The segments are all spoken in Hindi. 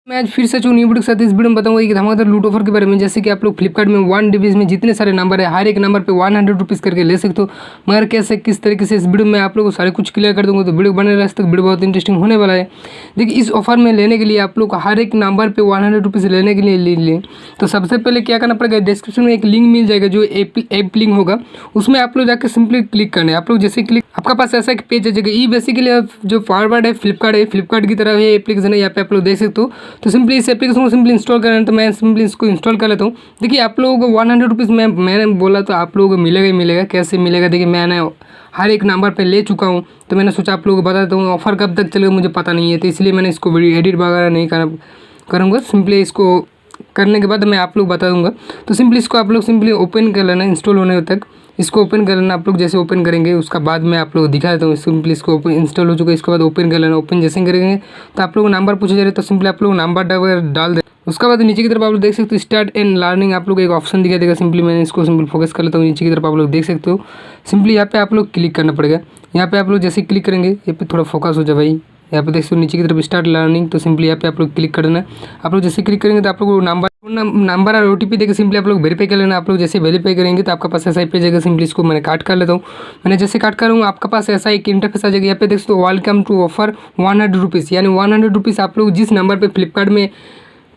मैं आज फिर से न्यू वीडियो के साथ इस वीडियो में बताऊंगा कि धमाकेदार लूट ऑफर के बारे में। जैसे कि आप लोग फ्लिपकार्ट में 1 डिवीज में जितने सारे नंबर है, हर एक नंबर पे 100 रुपीज़ करके ले सकते हो। मगर कैसे किस तरीके से इस वीडियो में आप लोगों को सारे कुछ क्लियर कर दूंगा, तो वीडियो बने रहे तक वीडियो बहुत इंटरेस्टिंग होने वाला है। देखिए, इस ऑफर में लेने के लिए आप लोग हर एक नंबर पर 100 रुपीज़ लेने के लिए ले तो सबसे पहले क्या करना पड़ेगा, डिस्क्रिप्शन में एक लिंक मिल जाएगा जो ऐप लिंक होगा, उसमें आप लोग जाकर सिंपली क्लिक करना है। आप लोग जैसे क्लिक, आपका पास ऐसा एक पेज आ जाएगा। ये बेसिकली जो फॉरवर्ड है फ्लिपकार्ट की तरह ये एप्लीकेशन है, यहाँ पे आप लोग देख सकते हो। तो सिंपली इस एप्लीकेशन को सिंपली इंस्टॉल करना है, तो मैं सिंपली इसको इंस्टॉल कर लेता हूँ। देखिए, आप लोगों को 100 रुपीज़ मैंने बोला तो आप लोगों को मिलेगा ही मिलेगा। कैसे मिलेगा, देखिए मैंने हर एक नंबर पे ले चुका हूँ, तो मैंने सोचा आप लोगों को बता देता हूँ। ऑफर कब तक चलेगा मुझे पता नहीं है, तो इसलिए मैंने इसको वीडियो एडिट वगैरह नहीं करूँगा। सिंपली इसको करने के बाद मैं आप लोग बता दूंगा। तो सिंपली इसको आप लोग सिंपली ओपन कर लेना, इंस्टॉल होने तक इसको ओपन कर लेना। आप लोग जैसे ओपन करेंगे उसका बाद मैं आप लोग को दिखा देता हूँ। सिंपली इसको ओपन इंस्टॉल हो चुका है, इसके बाद ओपन कर लेना। ओपन जैसे करेंगे तो आप लोग नंबर पूछे जा रहे, तो सिंपली आप लोग नंबर डाल दे। उसके बाद नीचे की तरफ आप लोग देख सकते हो स्टार्ट एंड लर्निंग, आप लोग एक ऑप्शन दिखा देगा। सिंपली मैंने इसको सिंपल फोकस कर लेता हूँ। नीचे की तरफ आप लोग देख सकते हो, सिंपली यहाँ पे आप लोग क्लिक करना पड़ेगा। यहाँ पे आप लोग जैसे क्लिक करेंगे, यहाँ पे थोड़ा फोकस हो जाए भाई, यहाँ पे देख सकते हो नीचे की तरफ स्टार्ट लर्निंग। तो सिंपली यहाँ पे आप लोग क्लिक कर देना। आप लोग जैसे क्लिक करेंगे तो आप लोग को नंबर और ओटीपी देकर सिंपली आप लोग वेरीफाई कर लेना। आप लोग जैसे वेरीफाई करेंगे तो आपका पास ऐसा ही पेज आएगा। सिंपली इसको मैंने काट कर लेता हूँ। मैंने जैसे काट कर लूँगा, आपका पास ऐसा एक इंटरफेस आ जाएगा। यहाँ पे देख सकते हो वेलकम टू ऑफर 100 रुपीज़, यानी 100 रुपीज़ आप लोग जिस नंबर पर फ्लिपकार्ट में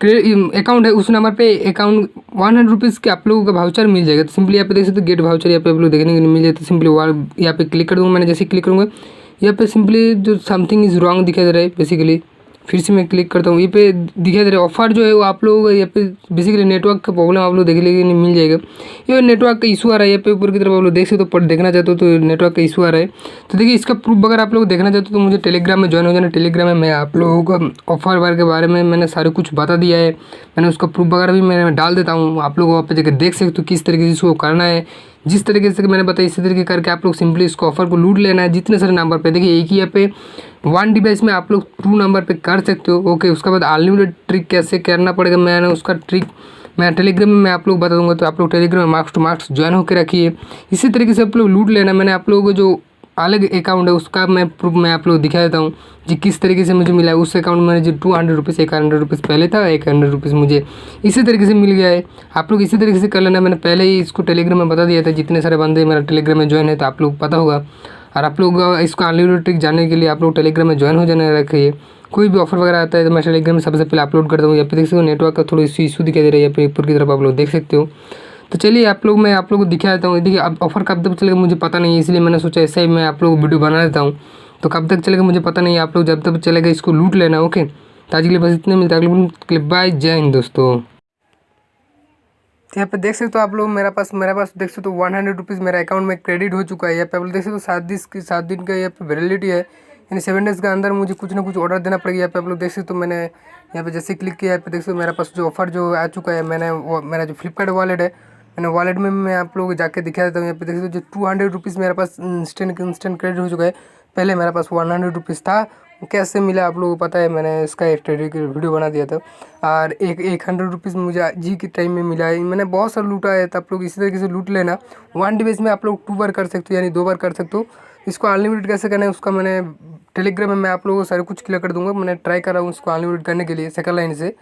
अकाउंट है उस नंबर पे अकाउंट 100 रुपीज़ के आप लोगों का वाउचर मिल जाएगा। तो सिंपली यहाँ पे देख सकते हो गेट वाउचर, यहाँ पे आप लोग देखने को नहीं मिल जाए। तो सिंपली यहाँ पे क्लिक कर दूँगा। मैंने जैसे क्लिक करूँगा, यहाँ पे सिंपली जो समथिंग इज़ रॉन्ग दिखाई दे रहा है। बेसिकली फिर से मैं क्लिक करता हूँ, ये पे दिखाई दे रहा है ऑफर जो है वो आप लोग यहाँ पे बेसिकली नेटवर्क का प्रॉब्लम आप लोग देख लेंगे नहीं मिल जाएगा। ये नेटवर्क का इशू आ रहा है। यहाँ पे ऊपर की तरफ आप लोग देख सकते हो, पर देखना चाहते हो तो नेटवर्क का इशू आ रहा है। तो देखिए, इसका प्रूफ अगर आप लोग देखना चाहते हो तो मुझे टेलीग्राम में ज्वाइन हो जाना। टेलीग्राम में मैं आप लोगों को ऑफर वगैरह के बारे में मैंने सारे कुछ बता दिया है। मैंने उसका प्रूफ वगैरह भी मैं डाल देता हूँ। आप लोग वहाँ पे जाकर देख सकते हो किस तरीके से इसको करना है। जिस तरीके से मैंने बताया इसी तरीके करके आप लोग सिंपली इसको ऑफर को लूट लेना है जितने सारे नंबर पे। देखिए, एक ही यहाँ पे 1 डिवाइस में आप लोग 2 नंबर पे कर सकते हो। ओके, उसके बाद अनलिमिटेड ट्रिक कैसे करना पड़ेगा, मैंने उसका ट्रिक मैं टेलीग्राम में मैं आप लोग बता दूंगा। तो आप लोग टेलीग्राम में मार्क्स टू मार्क्स ज्वाइन होकर रखिए। इसी तरीके से आप लोग लूट लेना। मैंने आप लोगों को जो अलग अकाउंट है उसका मैं प्रूफ मैं आप लोग दिखा देता हूँ जी किस तरीके से मुझे मिला है। उस अकाउंट में जो 200 रुपीज़ 100 रुपीज़ पहले था, 100 रुपीज़ मुझे इसी तरीके से मिल गया है। आप लोग इसी तरीके से कर लेना। मैंने पहले ही इसको टेलीग्राम में बता दिया था। जितने सारे बंदे मेरा टेलीग्राम में ज्वाइन है तो आप लोग पता होगा। और आप लोग इसको अनलिमिटेड ट्रिक जानने के लिए आप लोग टेलीग्राम में ज्वाइन हो जाने रखिए। कोई भी ऑफर वगैरह आता है तो मैं टेलीग्राम में सबसे पहले अपलोड करता हूँ। यहाँ पे देख सकते हो नेटवर्क का थोड़ा इशू दिखाई दे रहा है। यहाँ पे ऊपर की तरफ आप लोग देख सकते हो। तो चलिए मैं आप लोग को दिखा देता हूँ। देखिए, अब ऑफर कब तक चलेगा मुझे पता नहीं है, इसलिए मैंने सोचा ऐसा ही मैं आप लोग को वीडियो बना देता हूँ। तो कब तक चलेगा मुझे पता नहीं है, आप लोग जब तक चलेगा इसको लूट लेना। ओके, तो आज के लिए बस इतने, मिलता है अगले क्लिप। बाय, जय हिंद दोस्तों। यहाँ पे देख सकते हो आप लोग मेरा पास देख सकते हो 100 रुपीज़ मेरा अकाउंट में क्रेडिट हो चुका है। यहाँ पे आप लोग देख सकते हो 7 दिन का यहाँ पे वैलिडिटी है, यानी 7 डेज़ के अंदर मुझे कुछ ना कुछ ऑर्डर देना पड़ेगा। यहाँ पे आप लोग देख सकते हो मैंने यहाँ पे जैसे क्लिक किया, यहाँ पे देख सकते हो मेरा पास जो ऑफर जो आ चुका है। मैंने वो मेरा जो फ्लिपकार्ट वॉलेट है, मैंने वॉलेट में मैं आप लोग जाके दिखा देता हूँ। यहाँ पे देख सकते हो जो 200 रुपीज़ मेरे पास इंस्टेंट क्रेडिट हो चुका है। पहले मेरे पास 100 रुपीज़ था। कैसे मिला आप लोगों को पता है, मैंने इसका एक ट्रेडिंग की वीडियो बना दिया था। और 100 रुपीज़ मुझे जी के टाइम में मिला है। मैंने बहुत सारा लूटा है, तो आप लोग इसी तरीके से लूट लेना। 1 डिवाइस में आप लोग 2 बार कर सकते हो, यानी 2 बार कर सकते हो। इसको अनलिमिटेड कैसे करना है उसका मैंने टेलीग्राम में मैं आप लोगों को सारे कुछ क्लियर कर दूंगा। मैंने ट्राई कर रहा हूँ इसको अनलिमिटेड करने के लिए। सेकंड लाइन से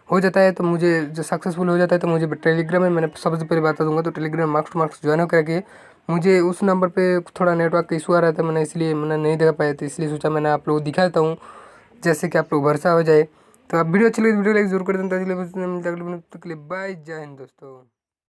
हो जाता है तो मुझे जो सक्सेसफुल हो जाता है तो मुझे टेलीग्राम में मैंने सबसे पहले बता दूंगा। तो टेलीग्राम में मार्क्स टू मार्क्स ज्वाइन होकर रखिए। मुझे उस नंबर पे थोड़ा नेटवर्क का इशू आ रहा था, मैंने इसलिए मैंने नहीं देखा पाया था, इसलिए सोचा मैंने आप लोग को दिखा देता हूँ जैसे कि आप लोग भरोसा हो जाए। तो आप वीडियो अच्छी लगी वीडियो लाइक जरूर कर दें। तो अगले मिलते हैं, बाय, जय हिंद दोस्तों।